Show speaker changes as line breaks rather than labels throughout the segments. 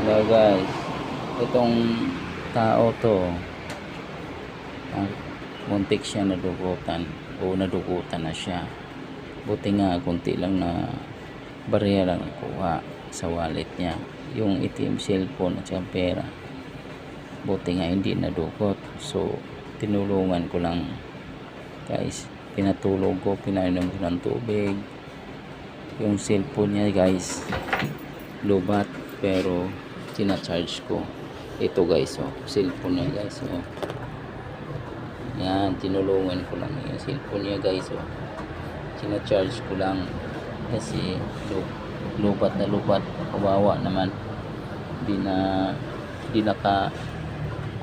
Hello guys, itong tao to, muntik siya nadugutan o nadugutan na siya. Buti nga kunti lang na barya lang nakuha sa wallet niya, yung ATM, cellphone at saka pera. Buti nga hindi nadugot, so tinulungan ko lang guys, pinatulog ko, pinainom ko ng tubig. Yung cellphone niya guys lubat, pero tina-charge ko. Ito guys, oh, cellphone niya guys, oh. Yan, tinulungan ko lang yung cellphone niya guys, oh. Tina-charge ko lang kasi lubat na lubat, kawawa naman. Di naka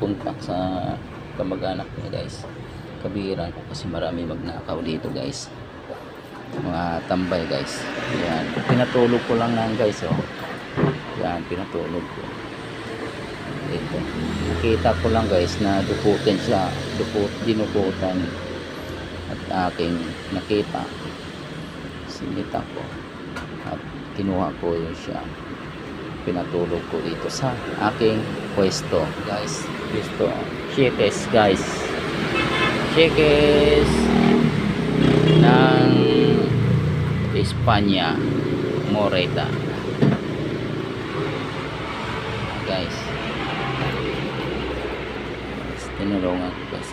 contact sa kamag-anak niya guys. Kabiran ko kasi marami magnakaw dito guys, mga tambay guys. Yan, pinatulog ko lang yan guys, oh. Yan, pinatulog ko. Ito, nakita ko lang guys na dukutin siya, dinukutan, at aking nakita, sinita ko at kinuha ko yun siya, pinatulog ko dito sa aking pwesto guys. Pwesto Cheques guys, Cheques ng Espanya, Moreta guys. Tinulungan ko guys.